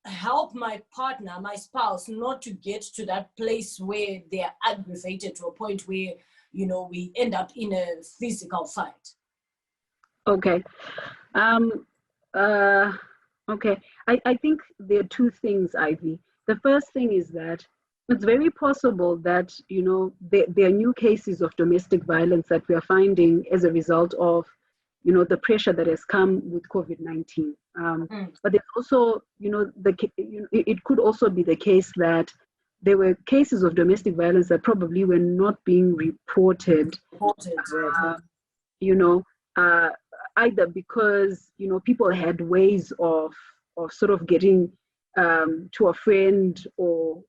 help my partner, my spouse, not to get to that place where they're aggravated to a point where, we end up in a physical fight? Okay. Okay. I think there are two things, Ivy. The first thing is that it's very possible that, there are new cases of domestic violence that we are finding as a result of, the pressure that has come with COVID-19. But there's also, it could also be the case that there were cases of domestic violence that probably were not being reported, either because, people had ways of sort of getting to a friend or,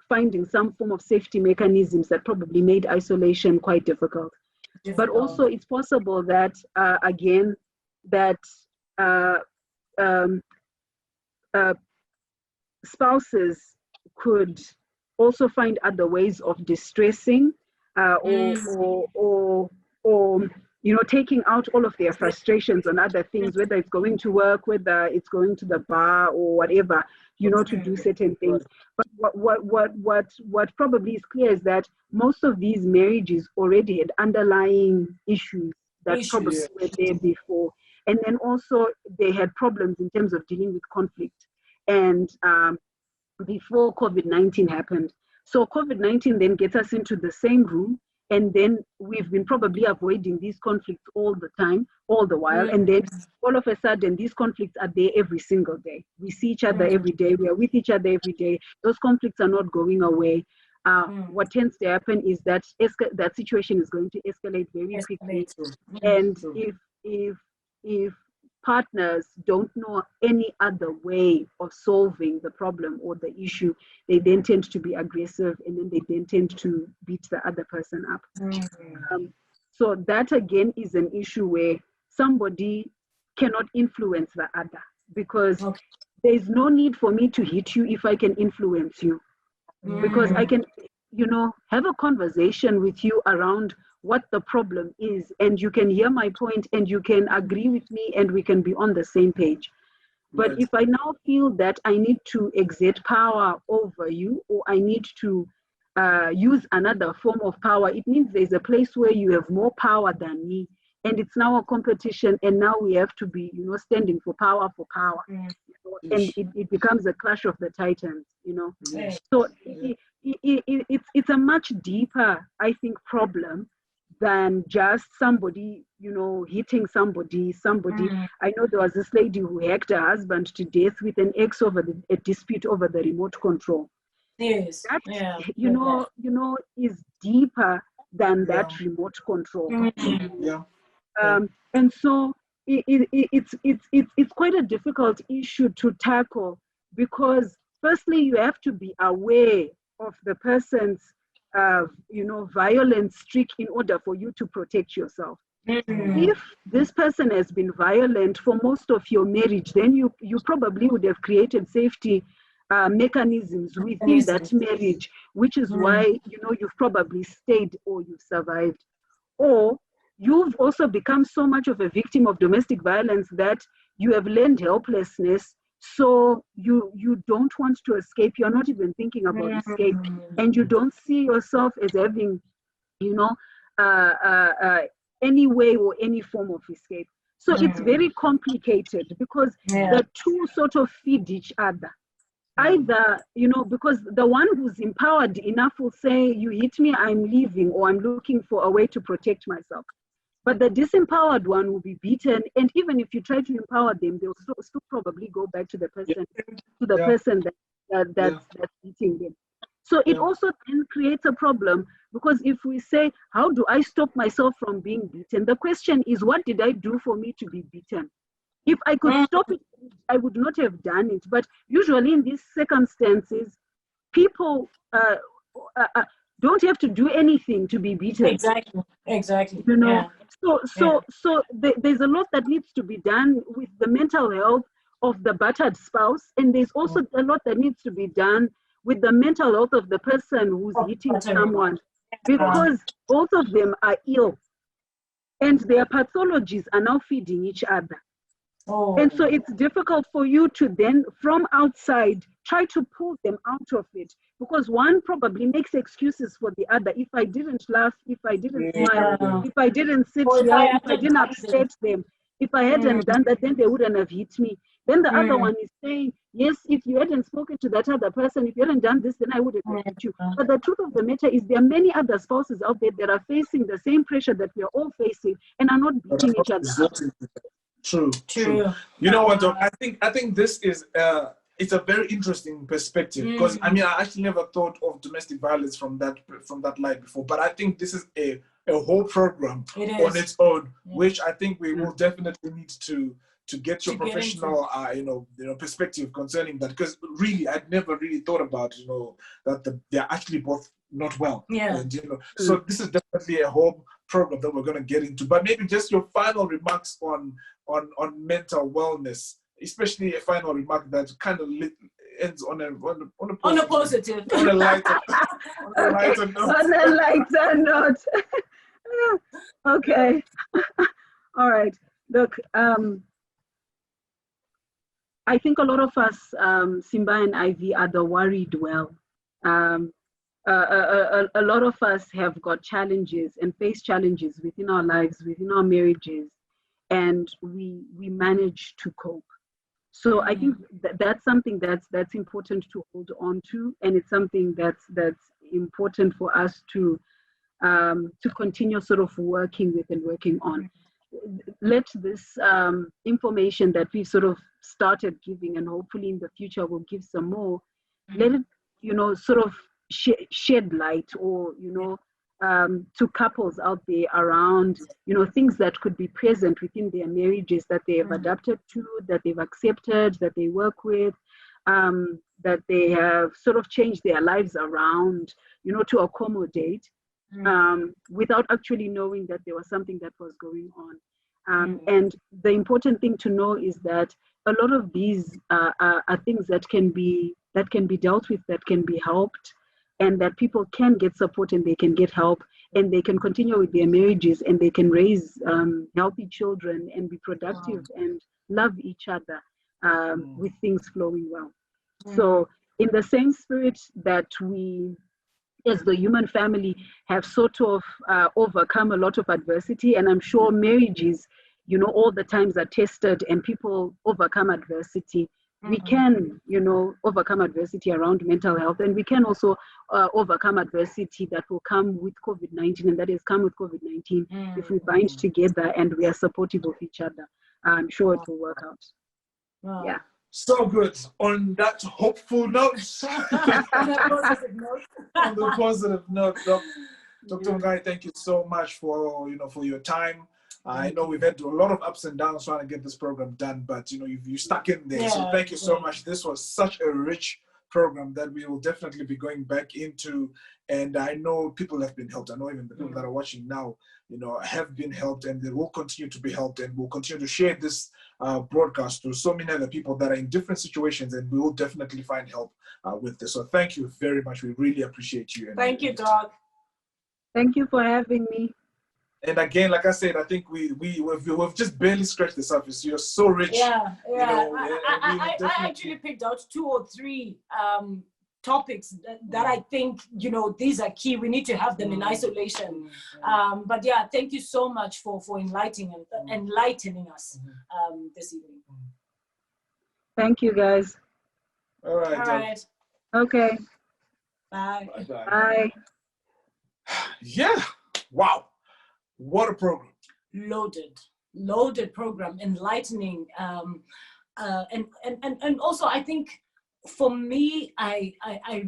finding some form of safety mechanisms that probably made isolation quite difficult. But also it's possible that, again, that spouses could also find other ways of distressing or taking out all of their frustrations on other things, whether it's going to work, whether it's going to the bar or whatever, to do certain things. But what probably is clear is that most of these marriages already had underlying issues that probably were there before. And then also they had problems in terms of dealing with conflict. And before COVID-19 happened. So COVID-19 then gets us into the same room, and then we've been probably avoiding these conflicts all the time, all the while. And then all of a sudden, these conflicts are there every single day. We see each other every day. We are with each other every day. Those conflicts are not going away. What tends to happen is that that situation is going to escalate very quickly. And if partners don't know any other way of solving the problem or the issue, they then tend to be aggressive, and then they then tend to beat the other person up. So that again is an issue where somebody cannot influence the other, because there's no need for me to hit you if I can influence you. Because I can, have a conversation with you around what the problem is, and you can hear my point and you can agree with me and we can be on the same page. But if I now feel that I need to exert power over you, or I need to use another form of power, it means there's a place where you have more power than me, and it's now a competition, and now we have to be, standing for power. And it becomes a clash of the titans, So it's a much deeper, I think, problem than just somebody, hitting somebody. I know there was this lady who hacked her husband to death with an ex over a dispute over the remote control. Yes. That, is deeper than that remote control. And so it's quite a difficult issue to tackle, because firstly, you have to be aware of the person's violent streak in order for you to protect yourself. If this person has been violent for most of your marriage, then you probably would have created safety mechanisms within that marriage, which is why you've probably stayed or you've survived. Or you've also become so much of a victim of domestic violence that you have learned helplessness, So you don't want to escape. You're not even thinking about escape, and you don't see yourself as having, any way or any form of escape. So it's very complicated because the two sort of feed each other. Either, because the one who's empowered enough will say, you hit me, I'm leaving, or I'm looking for a way to protect myself. But the disempowered one will be beaten, and even if you try to empower them, they'll still probably go back to the person, that's beating them. So it also then creates a problem, because if we say, how do I stop myself from being beaten? The question is, what did I do for me to be beaten? If I could stop it, I would not have done it. But usually in these circumstances, people don't have to do anything to be beaten. Exactly. So there's a lot that needs to be done with the mental health of the battered spouse, and there's also a lot that needs to be done with the mental health of the person who's hitting someone, because both of them are ill, and their pathologies are now feeding each other. And so it's difficult for you to then, from outside, try to pull them out of it, because one probably makes excuses for the other. If I didn't laugh, if I didn't smile, if I didn't sit here, if I didn't upset them, if I hadn't done that, then they wouldn't have hit me. Then the other one is saying, yes, if you hadn't spoken to that other person, if you hadn't done this, then I would have hit you. But the truth of the matter is, there are many other spouses out there that are facing the same pressure that we are all facing and are not beating each other up. True. You know what, Doc? I think this is it's a very interesting perspective, because I actually never thought of domestic violence from that light before. But I think this is a whole program on its own, which I think we will definitely need to get your professional perspective concerning that, because really I'd never really thought about that they're actually both not well. And so this is definitely a whole program that we're going to get into. But maybe just your final remarks on mental wellness, especially a final remark that kind of ends on a positive, on a lighter note. Okay. All right. Look, I think a lot of us, Simba and Ivy, are the worried well. A lot of us have got challenges and face challenges within our lives, within our marriages, and we manage to cope. So I think that's something that's important to hold on to, and it's something that's important for us to continue sort of working with and working on. Let this information that we've sort of started giving, and hopefully in the future we'll give some more, let it sort of shed light, or to couples out there around things that could be present within their marriages that they have adapted to, that they've accepted, that they work with, that they have sort of changed their lives around to accommodate, without actually knowing that there was something that was going on. And the important thing to know is that a lot of these are things that can be dealt with, that can be helped, and that people can get support and they can get help, and they can continue with their marriages, and they can raise healthy children and be productive and love each other with things flowing well. So in the same spirit that we, as the human family, have sort of overcome a lot of adversity, and I'm sure marriages, all the times are tested and people overcome adversity. We can, overcome adversity around mental health, and we can also overcome adversity that will come with COVID-19, and that has come with COVID-19 if we bind together and we are supportive of each other. I'm sure it will work out. Yeah. So good. On that hopeful note, on the positive note, Dr. Vongai, thank you so much for your time. I know we've had a lot of ups and downs trying to get this program done, but you stuck in there. So thank you so much. This was such a rich program that we will definitely be going back into, and I know people have been helped. I know even the people that are watching now, have been helped, and they will continue to be helped, and we'll continue to share this broadcast to so many other people that are in different situations, and we will definitely find help with this. So thank you very much. We really appreciate you. Thank you, Doc. Thank you for having me. And again, like I said, I think we've just barely scratched the surface. You're so rich. Yeah, yeah. You know, I actually picked out 2 or 3 topics that I think, you know, these are key. We need to have them in isolation. But yeah, thank you so much for enlightening us this evening. Thank you, guys. All right. All right. Okay. Bye. Bye. Bye. Yeah. Wow. What a program. Loaded program, enlightening. And also I think for me, I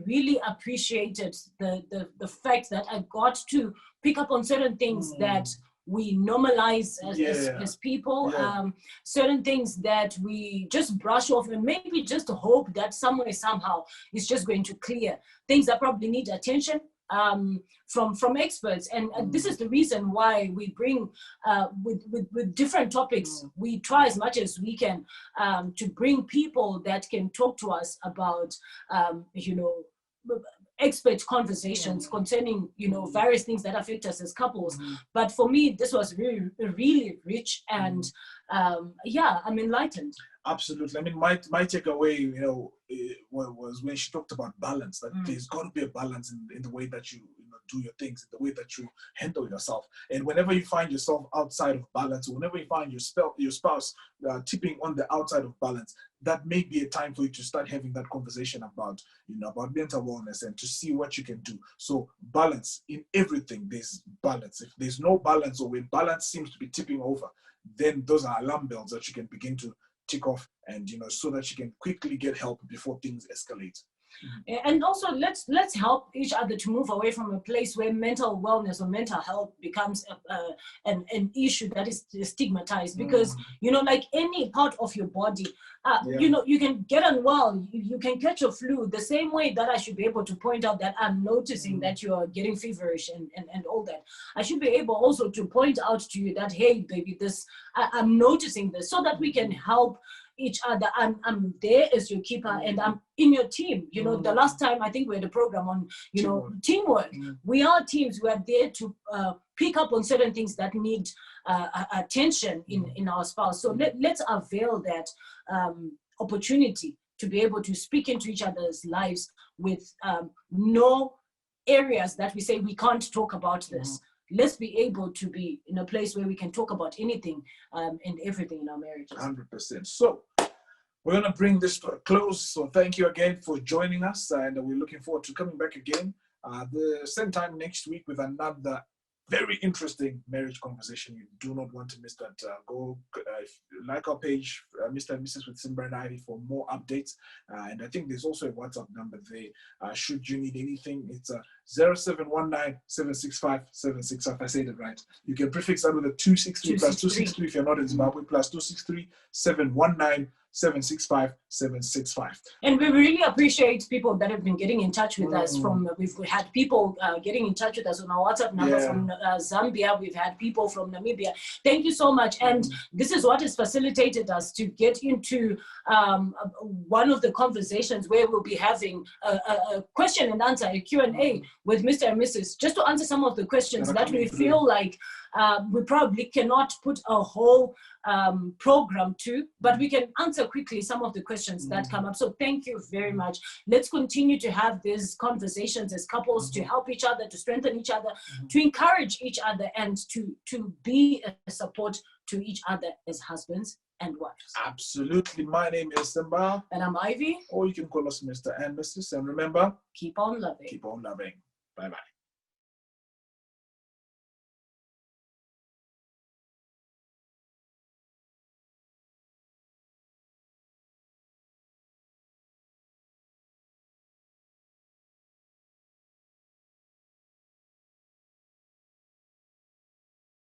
really appreciated the fact that I got to pick up on certain things that we normalize as people, certain things that we just brush off and maybe just hope that somewhere, somehow, it's just going to clear. Things that probably need attention from experts. And this is the reason why we bring, with different topics, we try as much as we can to bring people that can talk to us about, you know, expert conversations concerning, you know, various things that affect us as couples. But for me, this was really, really rich, and yeah, I'm enlightened. Absolutely. I mean, my takeaway, you know, was when she talked about balance, that there's got to be a balance in the way that you do your things, in the way that you handle yourself. And whenever you find yourself outside of balance, or whenever you find your spouse tipping on the outside of balance, that may be a time for you to start having that conversation about, you know, about mental wellness, and to see what you can do. So balance in everything. There's balance. If there's no balance, or when balance seems to be tipping over, then those are alarm bells that you can begin to tick off, and, you know, so that you can quickly get help before things escalate. And also, let's help each other to move away from a place where mental wellness or mental health becomes an issue that is stigmatized. Because, you know, like any part of your body, you know, you can get unwell, you can catch a flu, the same way that I should be able to point out that I'm noticing that you are getting feverish and all that. I should be able also to point out to you that, hey, baby, I'm noticing this, so that we can help each other. I'm there as your keeper, and I'm in your team. You know, the last time I think we had a program on, you know, teamwork. We are teams. We are there to pick up on certain things that need attention in our spouse. So let's avail that opportunity to be able to speak into each other's lives with no areas that we say we can't talk about this. Let's be able to be in a place where we can talk about anything and everything in our marriages. 100%. So we're going to bring this to a close. So thank you again for joining us, and we're looking forward to coming back again the same time next week with another very interesting marriage conversation. You do not want to miss that. Go like our page, Mr. and Mrs. with Simba and Ivy, for more updates. And I think there's also a WhatsApp number there. Should you need anything, it's 0719 765 765. I said it right. You can prefix that with a 263 plus 263 if you're not in Zimbabwe, plus 263 719 765 765. And we really appreciate people that have been getting in touch with us. We've had people getting in touch with us on our WhatsApp number from Zambia. We've had people from Namibia. Thank you so much. And this is what has facilitated us to get into one of the conversations where we'll be having a question and answer, a Q&A with Mr. and Mrs. just to answer some of the questions that we feel like we probably cannot put a whole program to, but we can answer quickly some of the questions that come up. So thank you very much. Let's continue to have these conversations as couples, to help each other, to strengthen each other, to encourage each other, and to be a support to each other as husbands and wives. Absolutely. My name is Simba. And I'm Ivy. Or you can call us Mr. and Mrs. And remember, keep on loving. Keep on loving. Bye-bye.